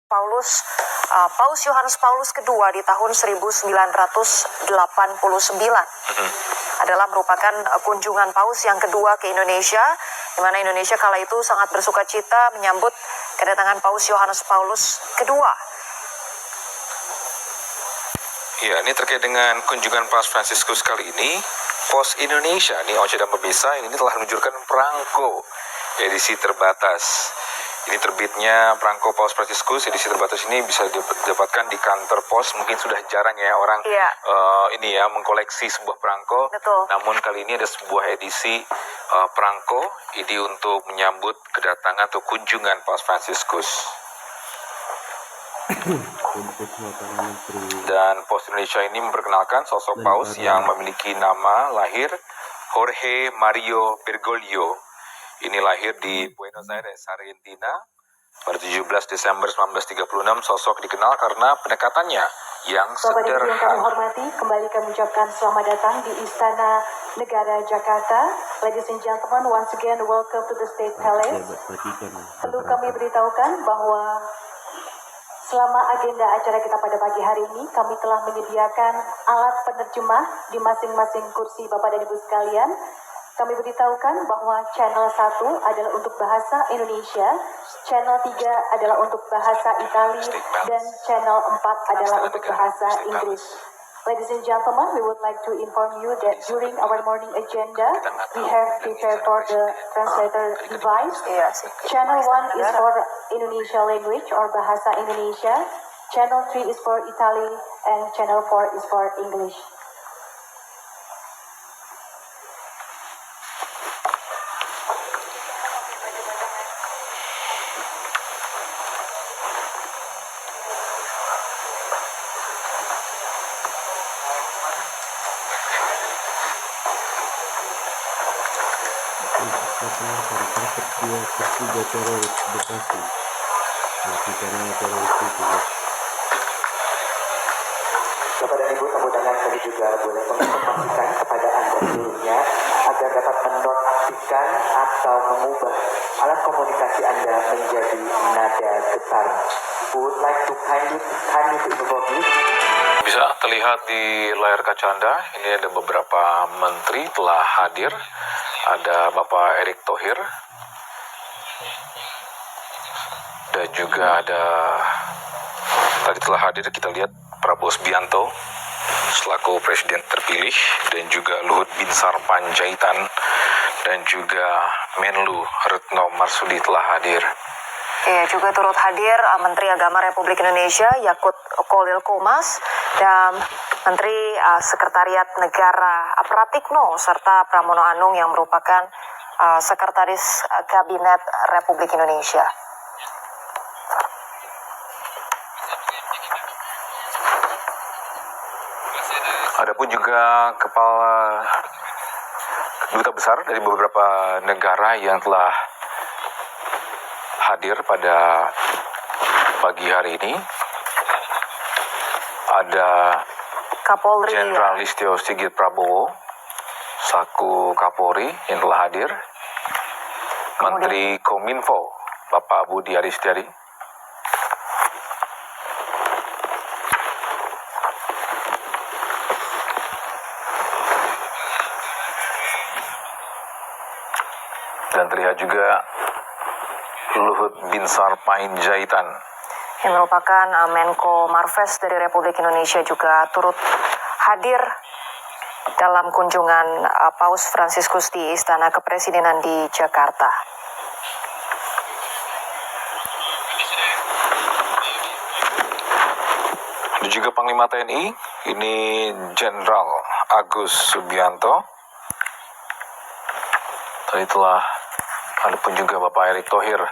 Paus Yohanes Paulus kedua di tahun 1989 adalah merupakan kunjungan Paus yang kedua ke Indonesia, di mana Indonesia kala itu sangat bersuka cita menyambut kedatangan Paus Yohanes Paulus kedua. Ya, ini terkait dengan kunjungan Paus Fransiskus kali ini. Pos Indonesia nih, Oce dan pemirsa, ini telah meluncurkan perangko edisi terbatas. Ini terbitnya perangko Paus Fransiskus edisi terbatas ini bisa didapatkan di kantor pos. Mungkin sudah jarang ya orang mengkoleksi sebuah perangko. Betul. Namun kali ini ada sebuah edisi perangko ini untuk menyambut kedatangan atau kunjungan Paus Fransiskus. Dan Pos Indonesia ini memperkenalkan sosok Paus yang memiliki nama lahir Jorge Mario Bergoglio. Ini lahir di Buenos Aires, Argentina pada 17 Desember 1936. Sosok dikenal karena pendekatannya yang Bapak Ibu yang kami sederhana. hormati, kembali kami ucapkan selamat datang di Istana Negara Jakarta. Ladies and gentlemen, once again welcome to the State Palace. Perlu kami beritahukan bahwa selama agenda acara kita pada pagi hari ini, kami telah menyediakan alat penerjemah di masing-masing kursi Bapak dan Ibu sekalian. Kami beritahukan bahwa channel 1 adalah untuk bahasa Indonesia, channel 3 adalah untuk bahasa Itali, dan channel 4 adalah untuk bahasa Inggris. Ladies and gentlemen, we would like to inform you that during our morning agenda, we have prepared for the translator device. Channel 1 is for Indonesia language or bahasa Indonesia, channel 3 is for Italy, and channel 4 is for English. Bapak dan Ibu tamu undangan, kami juga boleh menginformasikan kepada Anda seluruhnya agar dapat menonaktifkan atau mengubah alat komunikasi Anda menjadi nada getar. We would like to kindly to inform you. Bisa terlihat di layar kaca Anda, ini ada beberapa menteri telah hadir. Ada Bapak Erick Thohir, dan juga ada tadi telah hadir, kita lihat Prabowo Subianto selaku presiden terpilih, dan juga Luhut Binsar Panjaitan, dan juga Menlu Retno Marsudi telah hadir. Ya, juga turut hadir Menteri Agama Republik Indonesia Yakut Khalil Qomas dan Menteri Sekretariat Negara Pratikno serta Pramono Anung yang merupakan Sekretaris Kabinet Republik Indonesia. Adapun juga kepala duta besar dari beberapa negara yang telah hadir pada pagi hari ini. Ada Kapolri Jenderal Listio Sigit Prabowo selaku Kapolri yang telah hadir. Menteri Kominfo Bapak Budi Aris Setiadi. Dan terlihat juga Luhut Binsar Panjaitan yang merupakan Menko Marves dari Republik Indonesia juga turut hadir dalam kunjungan Paus Fransiskus di Istana Kepresidenan di Jakarta. Ada juga Panglima TNI, ini Jenderal Agus Subianto. Tadi telah ada pun juga Bapak Erick Thohir.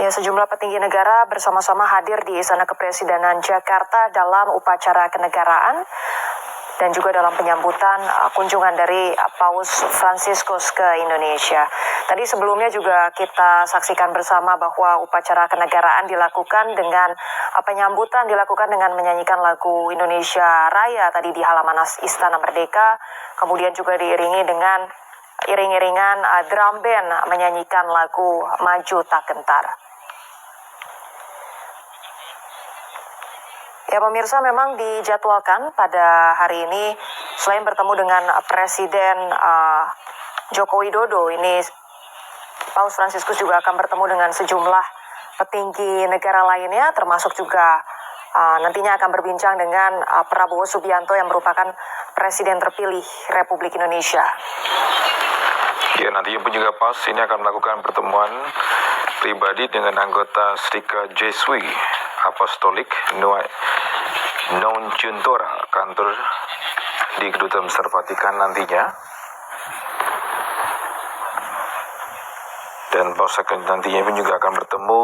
Ya, sejumlah petinggi negara bersama-sama hadir di Istana Kepresidenan Jakarta dalam upacara kenegaraan. dan juga dalam penyambutan kunjungan dari Paus Fransiskus ke Indonesia. Tadi sebelumnya juga kita saksikan bersama bahwa upacara kenegaraan dilakukan dengan penyambutan dilakukan dengan menyanyikan lagu Indonesia Raya tadi di halaman Istana Merdeka, kemudian juga diiringi dengan iring-iringan drum band menyanyikan lagu Maju Tak Gentar. Ya pemirsa, memang dijadwalkan pada hari ini selain bertemu dengan Presiden Joko Widodo, ini Paus Fransiskus juga akan bertemu dengan sejumlah petinggi negara lainnya, termasuk juga nantinya akan berbincang dengan Prabowo Subianto yang merupakan Presiden terpilih Republik Indonesia. Ya, nantinya pun juga Paus ini akan melakukan pertemuan pribadi dengan anggota Serikat Jesui Apostolik Non Juntora, kantor di Kedutaan Besar Vatikan nantinya. Dan Paus nantinya pun juga akan bertemu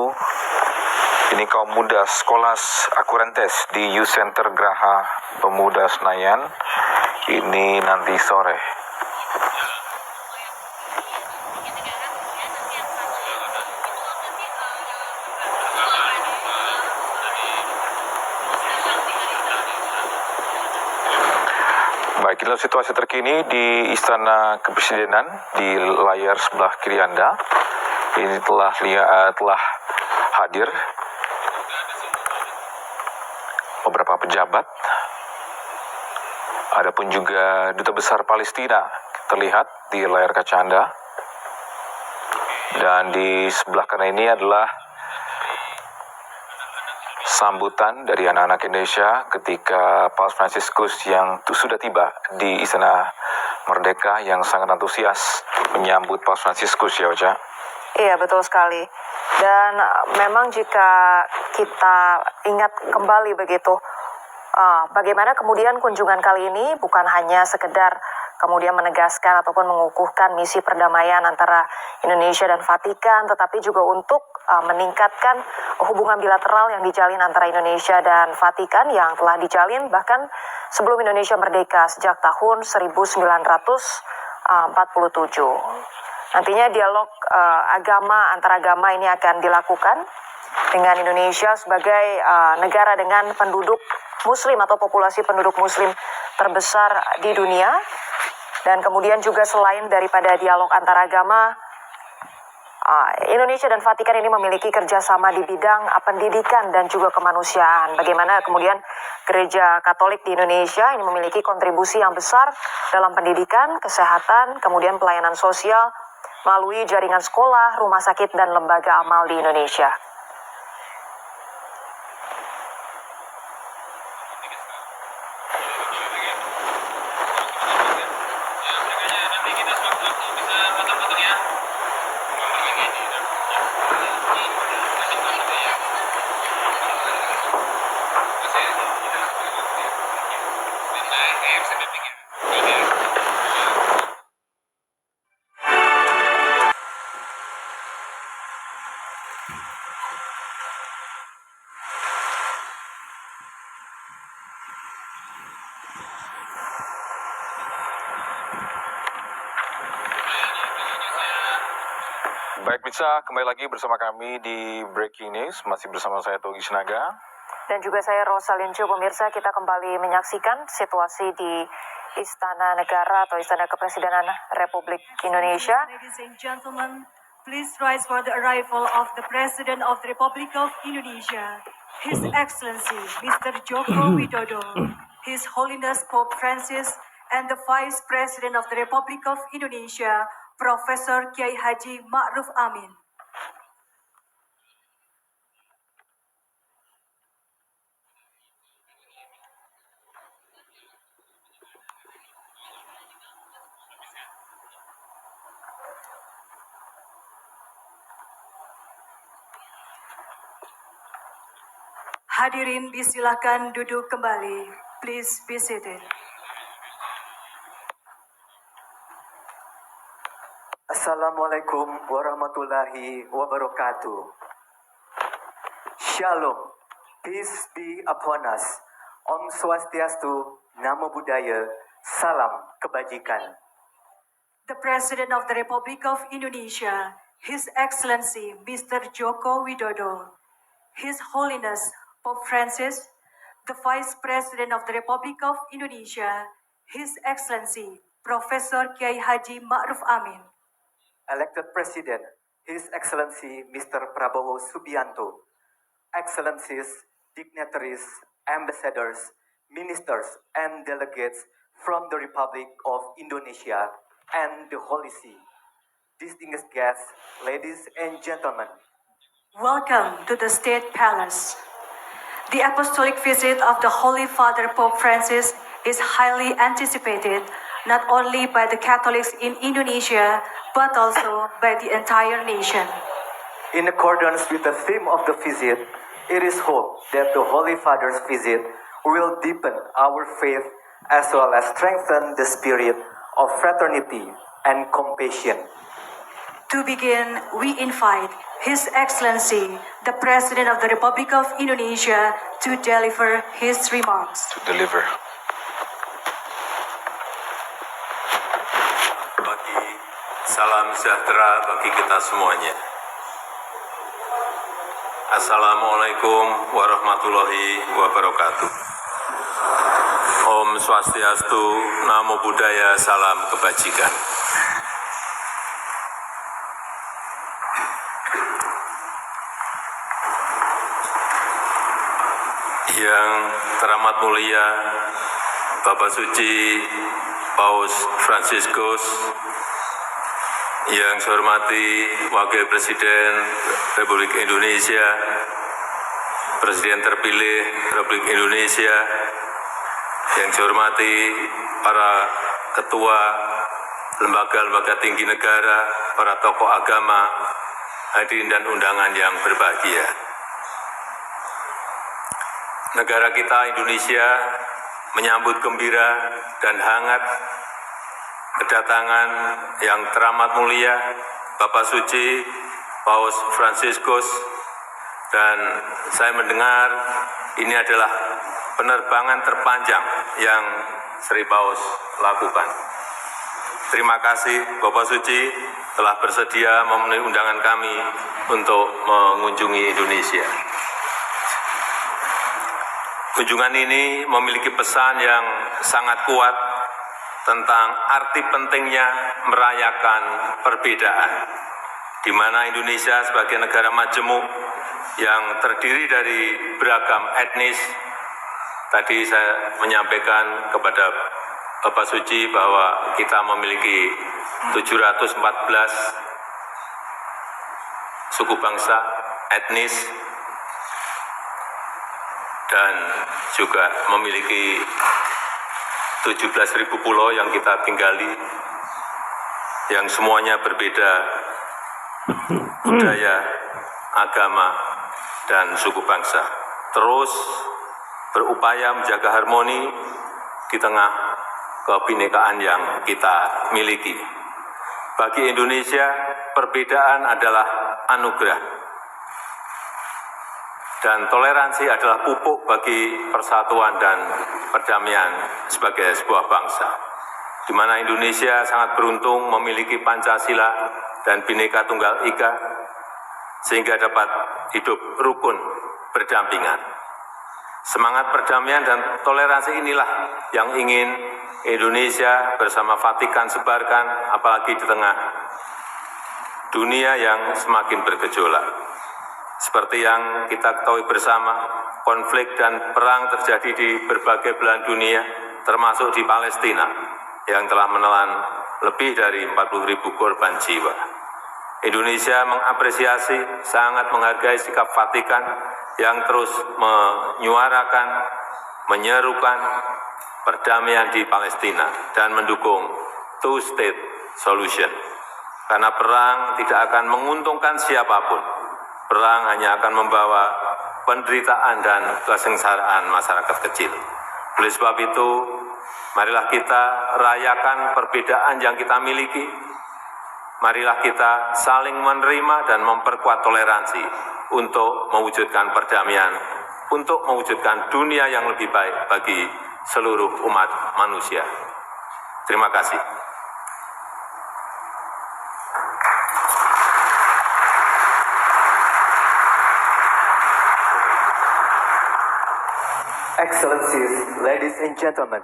ini kaum muda Skolas Akurantes di Youth Center Graha Pemuda Senayan ini nanti sore. Baik, inilah situasi terkini di Istana Kepresidenan di layar sebelah kiri Anda. Ini telah hadir beberapa pejabat. Adapun juga Duta Besar Palestina terlihat di layar kaca Anda. Dan di sebelah kanan ini adalah sambutan dari anak-anak Indonesia ketika Paus Fransiskus yang sudah tiba di Istana Merdeka yang sangat antusias menyambut Paus Fransiskus, ya Ocha. Iya, betul sekali. Dan memang jika kita ingat kembali begitu, bagaimana kemudian kunjungan kali ini bukan hanya sekedar kemudian menegaskan ataupun mengukuhkan misi perdamaian antara Indonesia dan Vatikan, tetapi juga untuk meningkatkan hubungan bilateral yang dijalin antara Indonesia dan Vatikan yang telah dijalin bahkan sebelum Indonesia merdeka sejak tahun 1947. Nantinya dialog antar agama ini akan dilakukan dengan Indonesia sebagai negara dengan penduduk Muslim atau populasi penduduk Muslim terbesar di dunia. Dan kemudian juga selain daripada dialog antaragama, Indonesia dan Vatikan ini memiliki kerjasama di bidang pendidikan dan juga kemanusiaan. Bagaimana kemudian Gereja Katolik di Indonesia ini memiliki kontribusi yang besar dalam pendidikan, kesehatan, kemudian pelayanan sosial melalui jaringan sekolah, rumah sakit, dan lembaga amal di Indonesia. Baik, bisa kembali lagi bersama kami di Breaking News, masih bersama saya Togi Sinaga. Dan juga saya Rosalinjo. Pemirsa, kita kembali menyaksikan situasi di Istana Negara atau Istana Kepresidenan Republik Indonesia. Ladies and gentlemen, please rise for the arrival of the President of the Republic of Indonesia, His Excellency Mr. Joko Widodo, His Holiness Pope Francis, and the Vice President of the Republic of Indonesia, Profesor Kiai Haji Ma'ruf Amin. Hadirin disilakan duduk kembali. Please be seated. Assalamualaikum warahmatullahi wabarakatuh. Shalom, peace be upon us. Om Swastiastu, Namo Buddhaya, salam kebajikan. The President of the Republic of Indonesia, His Excellency Mr. Joko Widodo, His Holiness Pope Francis, the Vice President of the Republic of Indonesia, His Excellency Professor Kiai Haji Ma'ruf Amin, Elected President, His Excellency Mr. Prabowo Subianto, Excellencies, dignitaries, ambassadors, ministers, and delegates from the Republic of Indonesia and the Holy See. Distinguished guests, ladies and gentlemen, welcome to the State Palace. The apostolic visit of the Holy Father Pope Francis is highly anticipated not only by the Catholics in Indonesia, but also by the entire nation. in accordance with the theme of the visit, it is hoped that the Holy Father's visit will deepen our faith as well as strengthen the spirit of fraternity and compassion. To begin, we invite His Excellency, the President of the Republic of Indonesia, to deliver his remarks. To deliver. Salam sejahtera bagi kita semuanya. Assalamualaikum warahmatullahi wabarakatuh. Om Swastiastu, Namo Buddhaya, salam kebajikan. Yang teramat mulia Bapak Suci Paus Fransiskus, yang saya hormati Wakil Presiden Republik Indonesia, Presiden terpilih Republik Indonesia, yang saya hormati para ketua lembaga-lembaga tinggi negara, para tokoh agama, hadirin dan undangan yang berbahagia. Negara kita Indonesia menyambut gembira dan hangat kedatangan yang teramat mulia Bapak Suci Paus Fransiskus, dan saya mendengar ini adalah penerbangan terpanjang yang Sri Paus lakukan. Terima kasih Bapak Suci telah bersedia memenuhi undangan kami untuk mengunjungi Indonesia. Kunjungan ini memiliki pesan yang sangat kuat tentang arti pentingnya merayakan perbedaan, di mana Indonesia sebagai negara majemuk yang terdiri dari beragam etnis. Tadi saya menyampaikan kepada Bapak Suci bahwa kita memiliki 714 suku bangsa, etnis, dan juga memiliki 17.000 pulau yang kita tinggali, yang semuanya berbeda budaya, agama, dan suku bangsa. Terus berupaya menjaga harmoni di tengah kebinekaan yang kita miliki. Bagi Indonesia, perbedaan adalah anugerah. Dan toleransi adalah pupuk bagi persatuan dan perdamaian sebagai sebuah bangsa, di mana Indonesia sangat beruntung memiliki Pancasila dan Bhinneka Tunggal Ika, sehingga dapat hidup rukun berdampingan. Semangat perdamaian dan toleransi inilah yang ingin Indonesia bersama Vatikan sebarkan, apalagi di tengah dunia yang semakin bergejolak. Seperti yang kita ketahui bersama, konflik dan perang terjadi di berbagai belahan dunia, termasuk di Palestina, yang telah menelan lebih dari 40.000 korban jiwa. Indonesia mengapresiasi, sangat menghargai sikap Vatikan yang terus menyuarakan, menyerukan perdamaian di Palestina dan mendukung two-state solution. Karena perang tidak akan menguntungkan siapapun. Perang hanya akan membawa penderitaan dan kesengsaraan masyarakat kecil. Oleh sebab itu, marilah kita rayakan perbedaan yang kita miliki. Marilah kita saling menerima dan memperkuat toleransi untuk mewujudkan perdamaian, untuk mewujudkan dunia yang lebih baik bagi seluruh umat manusia. Terima kasih. Excellencies, ladies and gentlemen,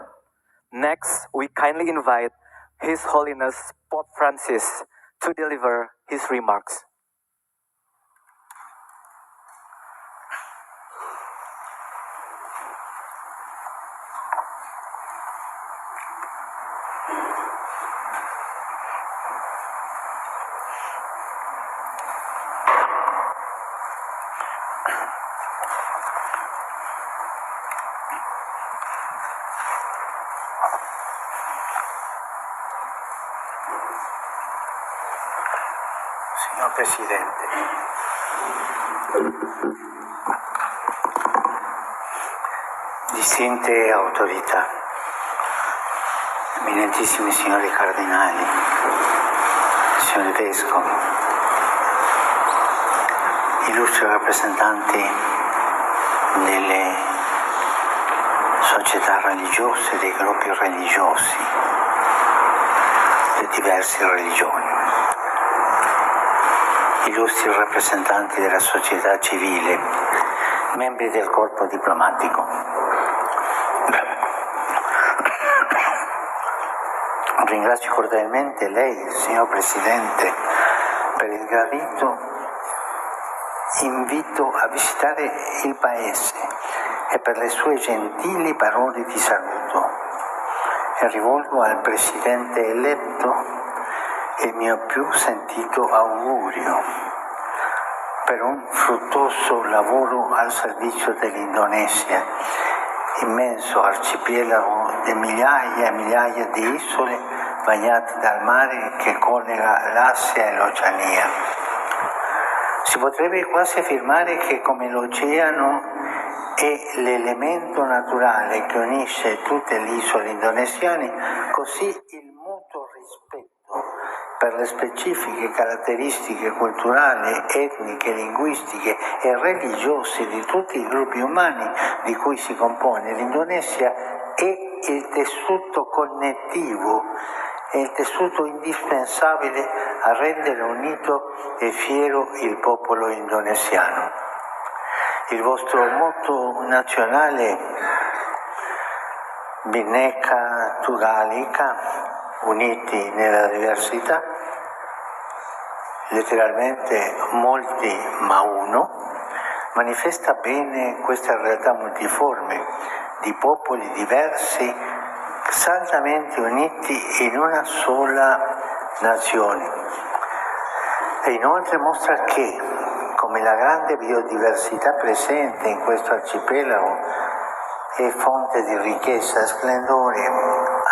next we kindly invite His Holiness Pope Francis to deliver his remarks. Signor Presidente, distinte autorità, eminentissimi signori cardinali, signori vescovi, illustri rappresentanti delle società religiose, dei gruppi religiosi, di diverse religioni, illustri rappresentanti della società civile, membri del corpo diplomatico. Ringrazio cordialmente lei, signor Presidente, per il gradito invito a visitare il Paese e per le sue gentili parole di saluto. E rivolgo al Presidente eletto il mio più sentito augurio per un fruttuoso lavoro al servizio dell'Indonesia, immenso arcipelago di migliaia e migliaia di isole bagnate dal mare che collega l'Asia e l'Oceania. Si potrebbe quasi affermare che come l'oceano è l'elemento naturale che unisce tutte le isole indonesiane, così il mutuo rispetto per le specifiche caratteristiche culturali, etniche, linguistiche e religiose di tutti i gruppi umani di cui si compone l'Indonesia è il tessuto connettivo, è il tessuto indispensabile a rendere unito e fiero il popolo indonesiano. Il vostro motto nazionale, Bhinneka Tunggal Ika, uniti nella diversità, letteralmente molti ma uno, manifesta bene questa realtà multiforme di popoli diversi saldamente uniti in una sola nazione. E inoltre mostra che, come la grande biodiversità presente in questo arcipelago è fonte di ricchezza e splendore,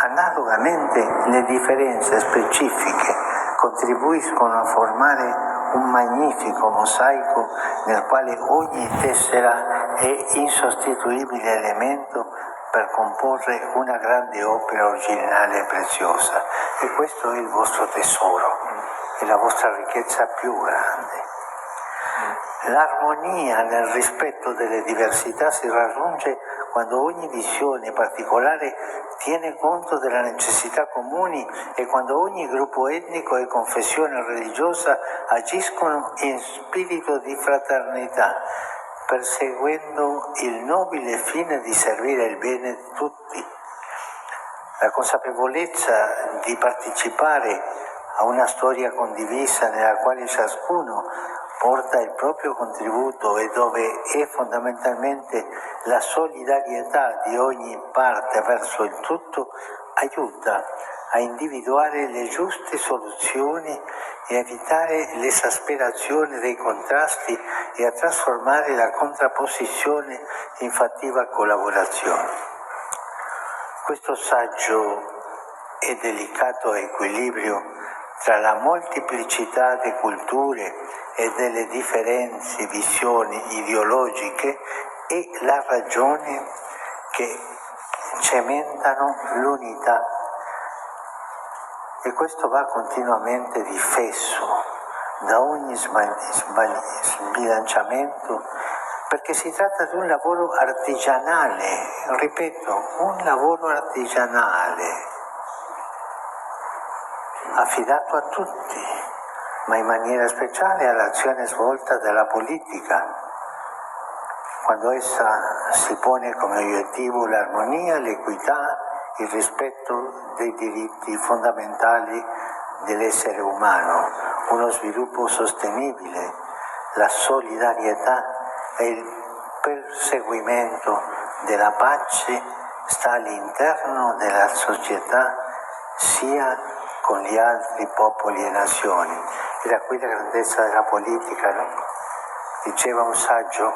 analogamente le differenze specifiche contribuiscono a formare un magnifico mosaico nel quale ogni tessera è insostituibile elemento per comporre una grande opera originale e preziosa. E questo è il vostro tesoro, è la vostra ricchezza più grande. L'armonia nel rispetto delle diversità si raggiunge quando ogni visione particolare tiene conto delle necessità comuni e quando ogni gruppo etnico e confessione religiosa agiscono in spirito di fraternità, perseguendo il nobile fine di servire il bene di tutti. La consapevolezza di partecipare a una storia condivisa nella quale ciascuno porta il proprio contributo e dove è fondamentalmente la solidarietà di ogni parte verso il tutto, aiuta a individuare le giuste soluzioni e a evitare l'esasperazione dei contrasti e a trasformare la contrapposizione in fattiva collaborazione. Questo saggio e delicato equilibrio tra la molteplicità di culture e delle differenti visioni ideologiche è la ragione che cementano l'unità, e questo va continuamente difeso da ogni sbilanciamento perché si tratta di un lavoro artigianale, ripeto, un lavoro artigianale, affidato a tutti, ma in maniera speciale all'azione svolta dalla politica, quando essa si pone come obiettivo l'armonia, l'equità, il rispetto dei diritti fondamentali dell'essere umano, uno sviluppo sostenibile, la solidarietà e il perseguimento della pace sta all'interno della società sia con gli altri popoli e nazioni. Era qui la grandezza della politica, no? Diceva un saggio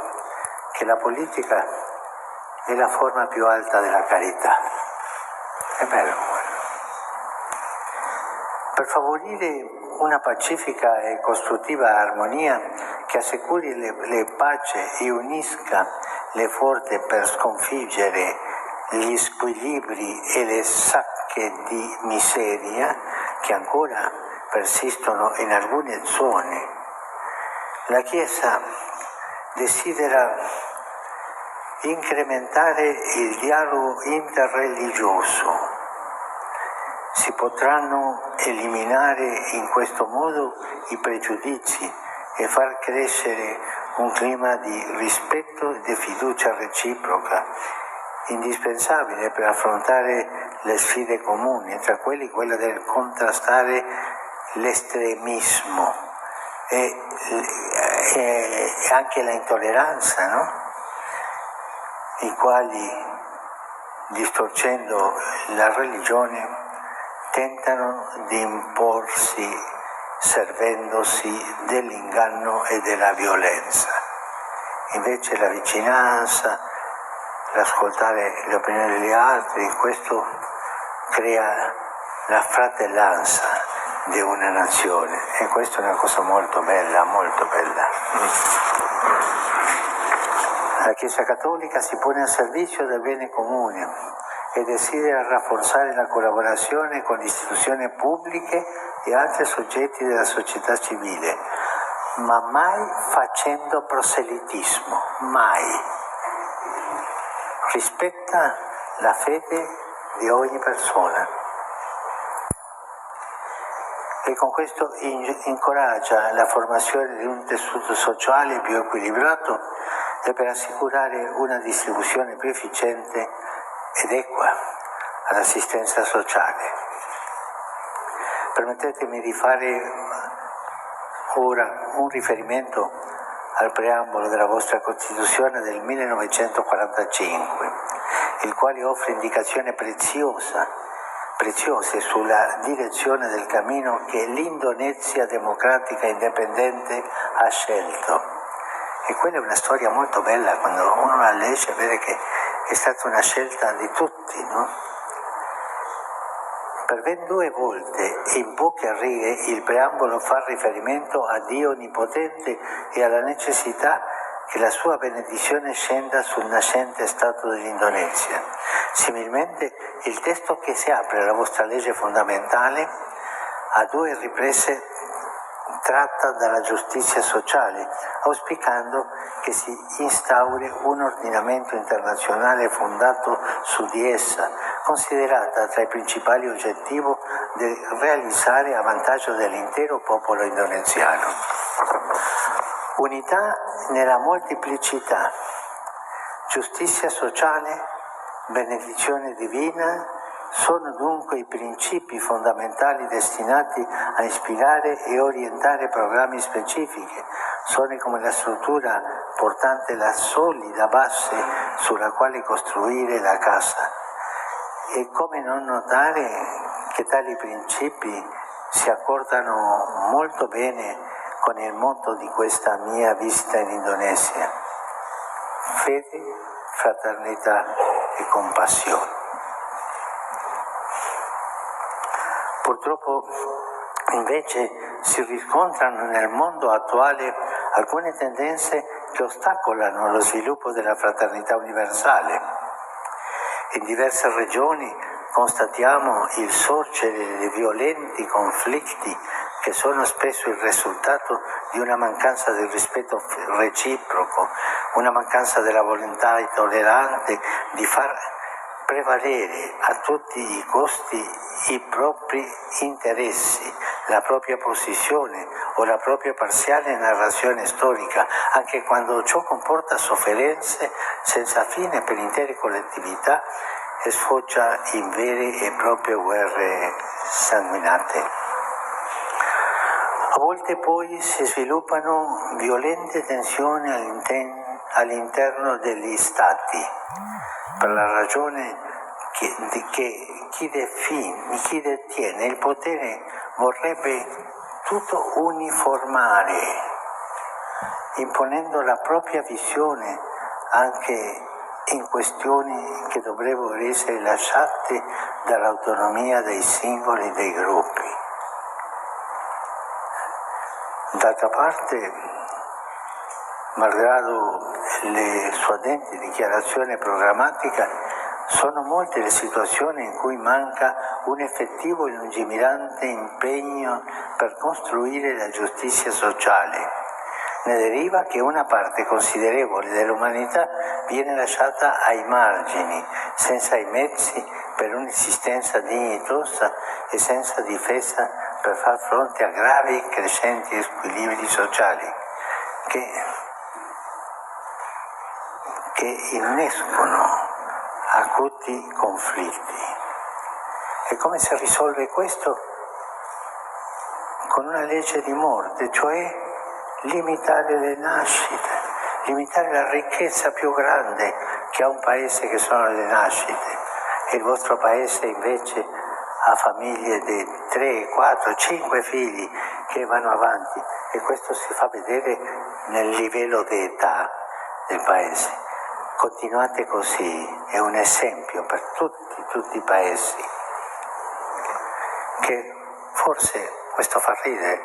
che la politica è la forma più alta della carità. È bello quello. Per favorire una pacifica e costruttiva armonia che assicuri le pace e unisca le forze per sconfiggere gli squilibri e le sacche di miseria che ancora persistono in alcune zone, la Chiesa desidera incrementare il dialogo interreligioso. Si potranno eliminare in questo modo i pregiudizi e far crescere un clima di rispetto e di fiducia reciproca, indispensabile per affrontare le sfide comuni, tra quelli quella del contrastare l'estremismo e anche la intolleranza, no? I quali, distorcendo la religione, tentano di imporsi servendosi dell'inganno e della violenza. Invece la vicinanza, l'ascoltare le opinioni degli altri, questo crea la fratellanza di una nazione e questa è una cosa molto bella, molto bella. La Chiesa Cattolica si pone al servizio del bene comune e desidera rafforzare la collaborazione con istituzioni pubbliche e altri soggetti della società civile, ma mai facendo proselitismo, mai. Rispetta la fede di ogni persona e con questo incoraggia la formazione di un tessuto sociale più equilibrato e per assicurare una distribuzione più efficiente ed equa all'assistenza sociale. Permettetemi di fare ora un riferimento al preambolo della vostra Costituzione del 1945, il quale offre indicazioni preziose sulla direzione del cammino che l'Indonezia democratica e indipendente ha scelto. E quella è una storia molto bella, quando uno la legge vede che è stata una scelta di tutti, no? Per ben 2 volte e in poche righe il preambolo fa riferimento a Dio Onnipotente e alla necessità che la sua benedizione scenda sul nascente Stato dell'Indonesia. Similmente il testo che si apre alla vostra legge fondamentale a 2 riprese tratta dalla giustizia sociale, auspicando che si instauri un ordinamento internazionale fondato su di essa, considerata tra i principali obiettivi da realizzare a vantaggio dell'intero popolo indonesiano. Unità nella molteplicità, giustizia sociale, benedizione divina, sono dunque i principi fondamentali destinati a ispirare e orientare programmi specifici, sono come la struttura portante la solida base sulla quale costruire la casa. E come non notare che tali principi si accordano molto bene con il motto di questa mia visita in Indonesia: fede, fraternità e compassione. Purtroppo invece si riscontrano nel mondo attuale alcune tendenze che ostacolano lo sviluppo della fraternità universale. In diverse regioni constatiamo il sorgere di violenti conflitti che sono spesso il risultato di una mancanza del rispetto reciproco, una mancanza della volontà intollerante di far prevalere a tutti i costi i propri interessi, la propria posizione o la propria parziale narrazione storica, anche quando ciò comporta sofferenze senza fine per intere collettività e sfocia in vere e proprie guerre sanguinate. A volte poi si sviluppano violente tensioni all'interno degli Stati, per la ragione che chi detiene il potere vorrebbe tutto uniformare, imponendo la propria visione anche in questioni che dovrebbero essere lasciate dall'autonomia dei singoli e dei gruppi. D'altra parte, malgrado le suadenti dichiarazioni programmatiche, sono molte le situazioni in cui manca un effettivo e lungimirante impegno per costruire la giustizia sociale. Ne deriva che una parte considerevole dell'umanità viene lasciata ai margini, senza i mezzi per un'esistenza dignitosa e senza difesa per far fronte a gravi e crescenti squilibri sociali che innescono acuti conflitti. E come si risolve questo? Con una legge di morte, cioè limitare le nascite, limitare la ricchezza più grande che ha un paese, che sono le nascite. E il vostro paese invece ha famiglie di 3, 4, 5 figli che vanno avanti, e questo si fa vedere nel livello di età del paese. Continuate così, è un esempio per tutti i paesi, che forse, questo fa ridere,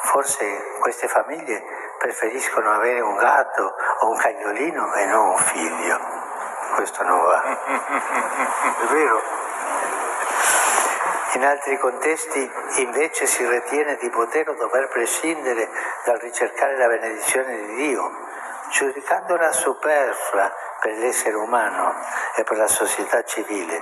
forse queste famiglie preferiscono avere un gatto o un cagnolino e non un figlio. Questo non va. È vero? In altri contesti invece si ritiene di poter o dover prescindere dal ricercare la benedizione di Dio, giudicandola superflua per l'essere umano e per la società civile,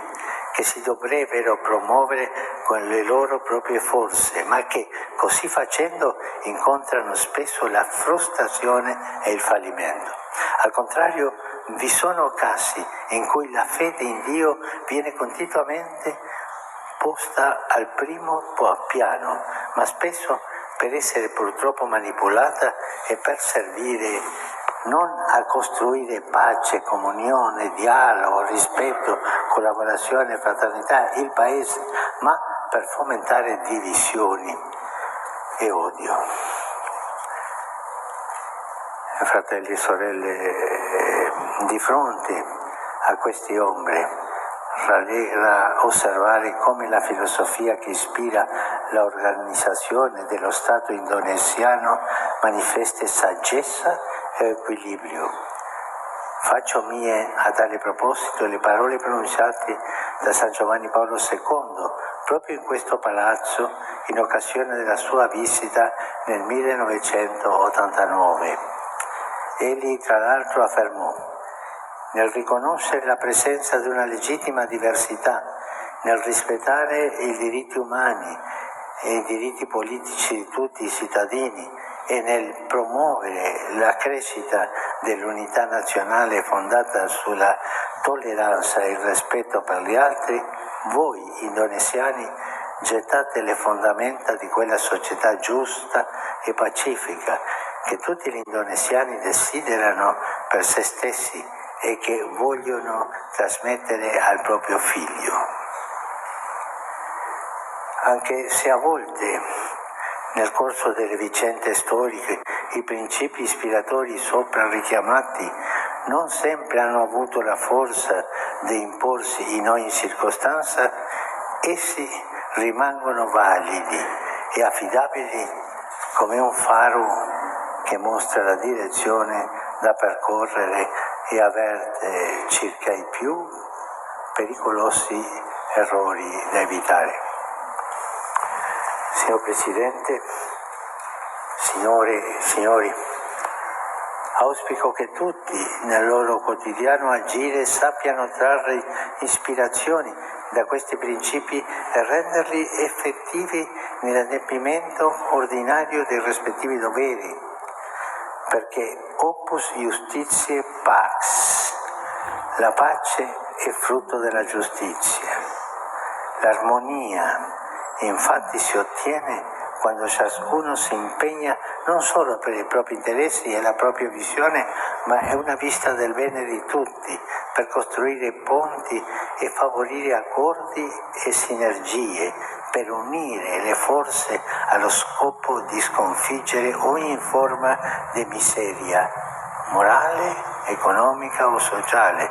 che si dovrebbero promuovere con le loro proprie forze, ma che così facendo incontrano spesso la frustrazione e il fallimento. Al contrario, vi sono casi in cui la fede in Dio viene continuamente posta al primo piano, ma spesso per essere purtroppo manipolata e per servire non a costruire pace, comunione, dialogo, rispetto, collaborazione, fraternità, il paese, ma per fomentare divisioni e odio. Fratelli e sorelle, di fronte a queste ombre rallegra osservare come la filosofia che ispira l'organizzazione dello Stato indonesiano manifesta saggezza e equilibrio. Faccio mie a tale proposito le parole pronunciate da San Giovanni Paolo II proprio in questo palazzo in occasione della sua visita nel 1989. Egli tra l'altro affermò: nel riconoscere la presenza di una legittima diversità, nel rispettare i diritti umani e i diritti politici di tutti i cittadini e nel promuovere la crescita dell'unità nazionale fondata sulla tolleranza e il rispetto per gli altri, voi indonesiani gettate le fondamenta di quella società giusta e pacifica che tutti gli indonesiani desiderano per se stessi e che vogliono trasmettere al proprio figlio. Anche se a volte nel corso delle vicende storiche i principi ispiratori sopra richiamati non sempre hanno avuto la forza di imporsi in ogni circostanza, essi rimangono validi e affidabili come un faro che mostra la direzione da percorrere e avverte circa i più pericolosi errori da evitare. Signor Presidente, signore e signori, auspico che tutti nel loro quotidiano agire sappiano trarre ispirazioni da questi principi e renderli effettivi nell'adempimento ordinario dei rispettivi doveri, perché opus justitiae pax, la pace è frutto della giustizia. L'armonia infatti si ottiene quando ciascuno si impegna non solo per i propri interessi e la propria visione, ma è una vista del bene di tutti, per costruire ponti e favorire accordi e sinergie, per unire le forze allo scopo di sconfiggere ogni forma di miseria, morale, economica o sociale,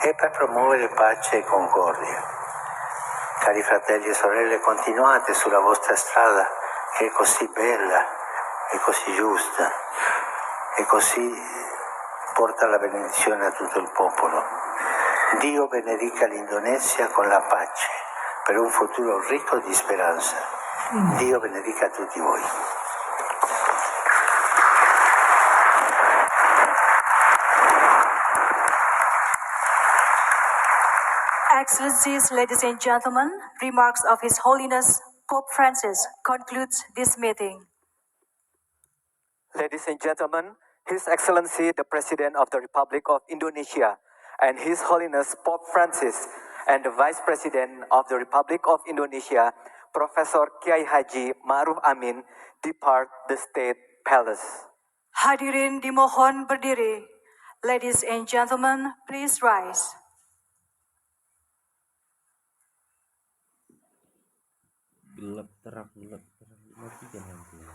e per promuovere pace e concordia. Cari fratelli e sorelle, continuate sulla vostra strada, che è così bella e così giusta, e così porta la benedizione a tutto il popolo. Dio benedica l'Indonesia con la pace, per un futuro ricco di speranza. Dio benedica tutti voi. Excellencies, ladies and gentlemen, remarks of His Holiness Pope Francis concludes this meeting. Ladies and gentlemen, His Excellency the President of the Republic of Indonesia and His Holiness Pope Francis and the Vice President of the Republic of Indonesia, Professor Kiai Haji Ma'ruf Amin, depart the State Palace. Hadirin dimohon berdiri. Ladies and gentlemen, please rise. gelap terang matikan lampu. Thank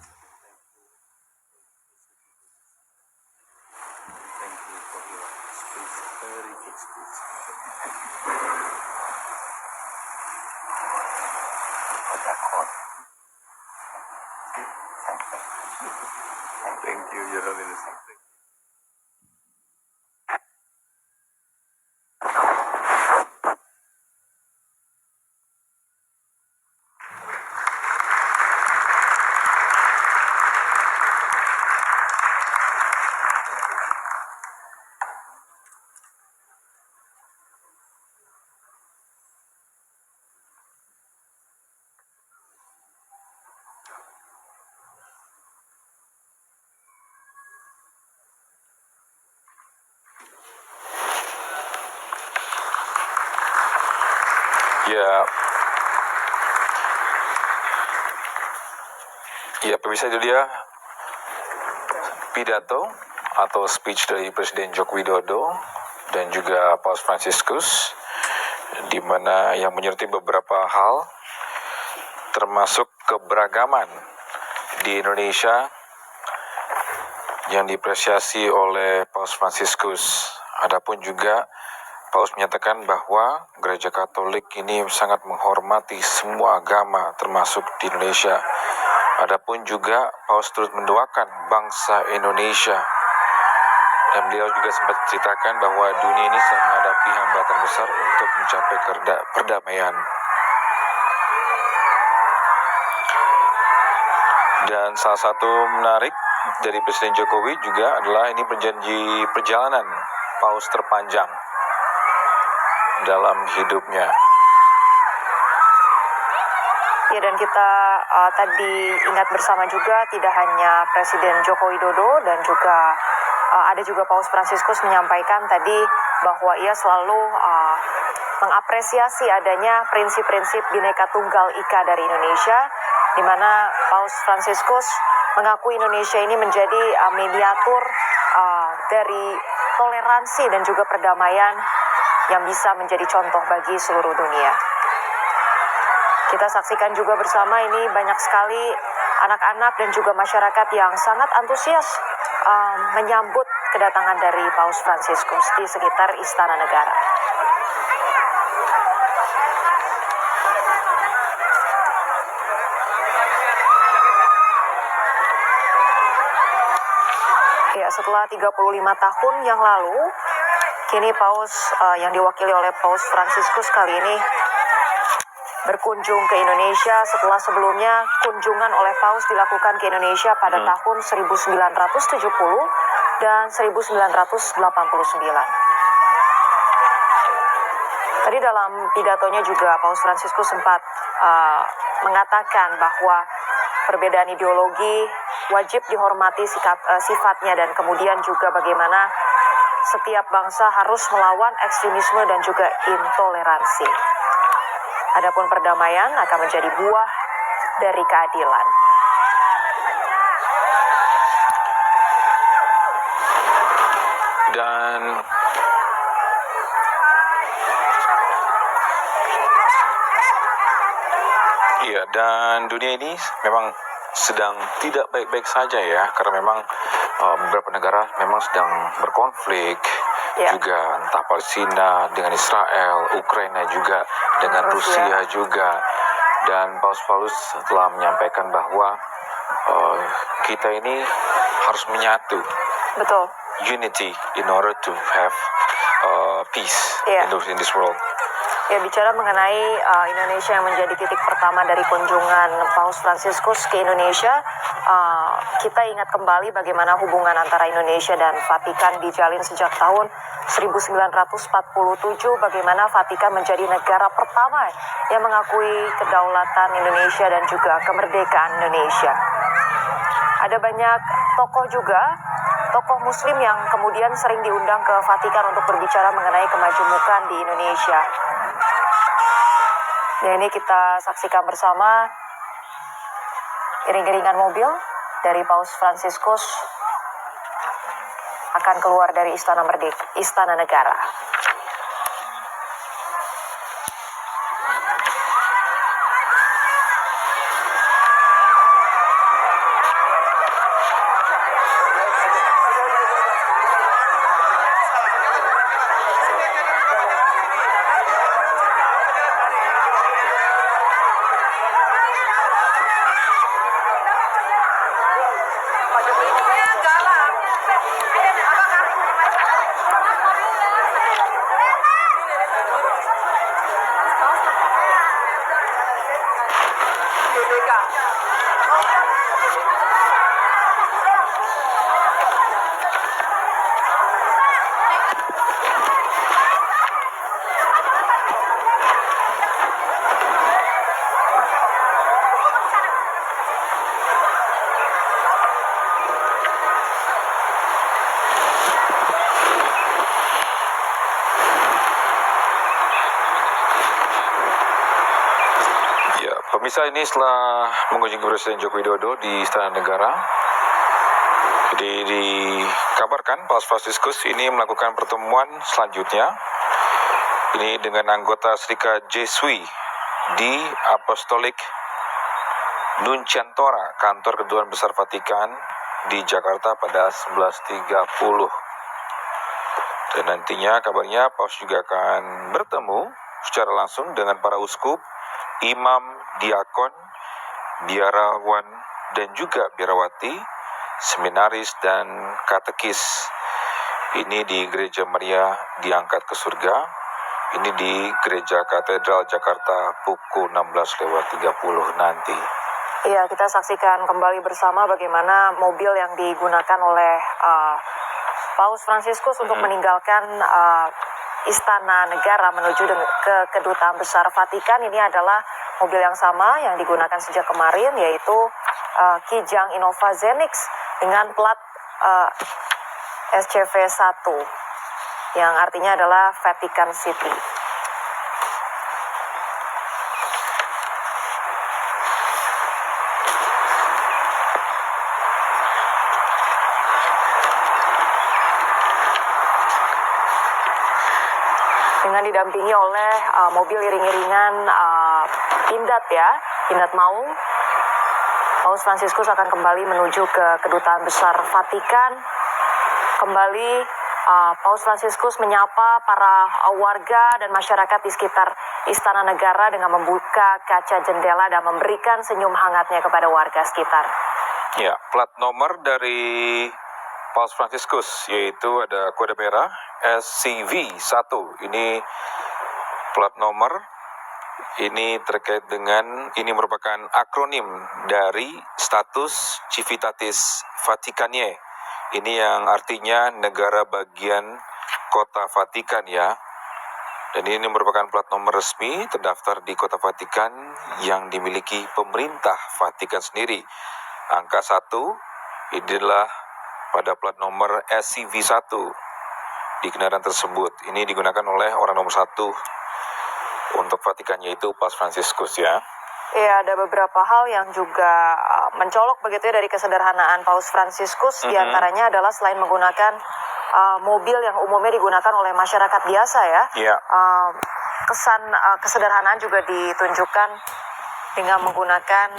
you for your speech, very good speech. Thank you, Your Holiness. Ya, pemirsa, itu dia pidato atau speech dari Presiden Joko Widodo dan juga Paus Fransiskus, di mana yang menyertai beberapa hal, termasuk keberagaman di Indonesia yang diapresiasi oleh Paus Fransiskus. Adapun juga Paus menyatakan bahwa Gereja Katolik ini sangat menghormati semua agama termasuk di Indonesia. Adapun juga Paus turut mendoakan bangsa Indonesia. Dan beliau juga sempat ceritakan bahwa dunia ini sedang menghadapi hambatan besar untuk mencapai perdamaian. Dan salah satu menarik dari Presiden Jokowi juga adalah ini berjanji perjalanan Paus terpanjang dalam hidupnya. Ya, dan kita tadi ingat bersama juga tidak hanya Presiden Joko Widodo dan juga ada juga Paus Fransiskus menyampaikan tadi bahwa ia selalu mengapresiasi adanya prinsip-prinsip Bhinneka Tunggal Ika dari Indonesia, di mana Paus Fransiskus mengaku Indonesia ini menjadi mediator dari toleransi dan juga perdamaian yang bisa menjadi contoh bagi seluruh dunia. Kita saksikan juga bersama ini banyak sekali anak-anak dan juga masyarakat yang sangat antusias menyambut kedatangan dari Paus Fransiskus di sekitar Istana Negara. Ya, setelah 35 tahun yang lalu, Kini Paus yang diwakili oleh Paus Fransiskus kali ini berkunjung ke Indonesia setelah sebelumnya kunjungan oleh Paus dilakukan ke Indonesia pada tahun 1970 dan 1989. Tadi dalam pidatonya juga Paus Fransiskus sempat mengatakan bahwa perbedaan ideologi wajib dihormati sifatnya dan kemudian juga bagaimana setiap bangsa harus melawan ekstremisme dan juga intoleransi. Adapun perdamaian akan menjadi buah dari keadilan. Dan dunia ini memang sedang tidak baik-baik saja ya, karena memang beberapa negara memang sedang berkonflik, juga entah Palestina dengan Israel, Ukraina juga dengan Rusia juga. Dan Paus telah menyampaikan bahwa kita ini harus menyatu. Betul. Unity in order to have peace in this world. Ya, bicara mengenai Indonesia yang menjadi titik pertama dari kunjungan Paus Fransiskus ke Indonesia, kita ingat kembali bagaimana hubungan antara Indonesia dan Vatikan dijalin sejak tahun 1947, bagaimana Vatikan menjadi negara pertama yang mengakui kedaulatan Indonesia dan juga kemerdekaan Indonesia. Ada banyak tokoh Muslim yang kemudian sering diundang ke Vatikan untuk berbicara mengenai kemajemukan di Indonesia. Ya, ini kita saksikan bersama iring-iringan mobil dari Paus Fransiskus akan keluar dari Istana Negara. Pemirsa, ini setelah mengunjungi Presiden Joko Widodo di Istana Negara, jadi dikabarkan Paus Fransiskus ini melakukan pertemuan selanjutnya ini dengan anggota Serikat Jesui di Apostolic Nunciatura, kantor Kedutaan Besar Vatikan di Jakarta pada 11.30. Dan nantinya kabarnya Paus juga akan bertemu secara langsung dengan para uskup, imam, diakon, biarawan, dan juga biarawati, seminaris, dan katekis. Ini di Gereja Maria Diangkat ke Surga. Ini di Gereja Katedral Jakarta pukul 16.30 nanti. Iya, kita saksikan kembali bersama bagaimana mobil yang digunakan oleh Paus Fransiskus untuk meninggalkan Istana Negara menuju ke Kedutaan Besar Vatikan. Ini adalah mobil yang sama yang digunakan sejak kemarin, yaitu Kijang Innova Zenix dengan plat SCV1 yang artinya adalah Vatican City. Dengan didampingi oleh mobil iring-iringan Pindad Maung, Paus Fransiskus akan kembali menuju ke Kedutaan Besar Vatikan. Kembali Paus Fransiskus menyapa para warga dan masyarakat di sekitar Istana Negara dengan membuka kaca jendela dan memberikan senyum hangatnya kepada warga sekitar. Ya, plat nomor dari Paus Fransiskus yaitu ada kode merah SCV-1. Ini plat nomor. Ini terkait dengan, ini merupakan akronim dari Status Civitatis Vaticanae. Ini yang artinya negara bagian Kota Vatikan ya. Dan ini merupakan plat nomor resmi terdaftar di Kota Vatikan yang dimiliki pemerintah Vatikan sendiri. Angka 1 inilah pada plat nomor SCV-1 di kendaraan tersebut. Ini digunakan oleh orang nomor 1 untuk Vatikan, yaitu Paus Fransiskus ya. Ya, ada beberapa hal yang juga mencolok begitu ya dari kesederhanaan Paus Fransiskus. Di antaranya adalah selain menggunakan mobil yang umumnya digunakan oleh masyarakat biasa ya, Iya. kesan kesederhanaan juga ditunjukkan dengan menggunakan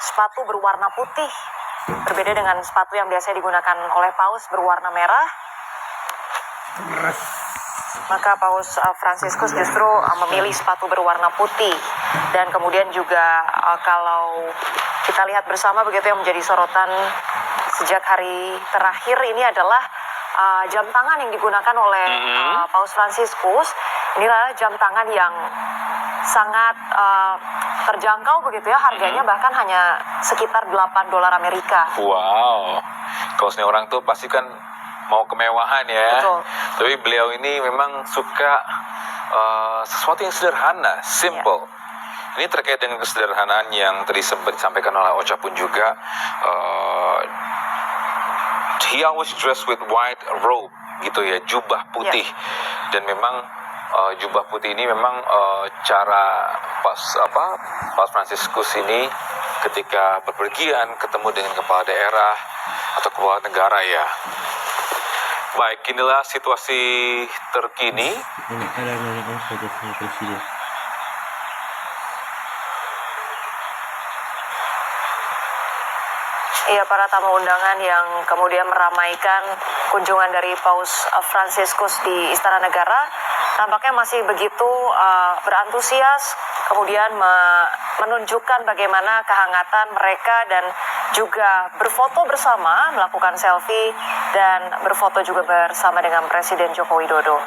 sepatu berwarna putih, berbeda dengan sepatu yang biasa digunakan oleh Paus berwarna merah. Maka Paus Fransiskus justru memilih sepatu berwarna putih. Dan kemudian juga kalau kita lihat bersama begitu yang menjadi sorotan sejak hari terakhir ini adalah jam tangan yang digunakan oleh Paus Fransiskus. Inilah jam tangan yang sangat terjangkau begitu ya, harganya bahkan hanya sekitar $8 Amerika. Wow, kalau sini orang tuh pasti kan mau kemewahan ya. Betul. Tapi beliau ini memang suka sesuatu yang sederhana, simple. Ini terkait dengan kesederhanaan yang tadi sempat disampaikan oleh Ocha pun juga. He always dressed with white robe gitu ya, jubah putih. Dan memang jubah putih ini memang cara Paus Fransiskus ini ketika berpergian ketemu dengan kepala daerah atau kepala negara ya. Baik, inilah situasi terkini. Ini ada nanya saja sama presiden. Iya, para tamu undangan yang kemudian meramaikan kunjungan dari Paus Fransiskus di Istana Negara tampaknya masih begitu berantusias, kemudian menunjukkan bagaimana kehangatan mereka dan juga berfoto bersama, melakukan selfie dan berfoto juga bersama dengan Presiden Joko Widodo.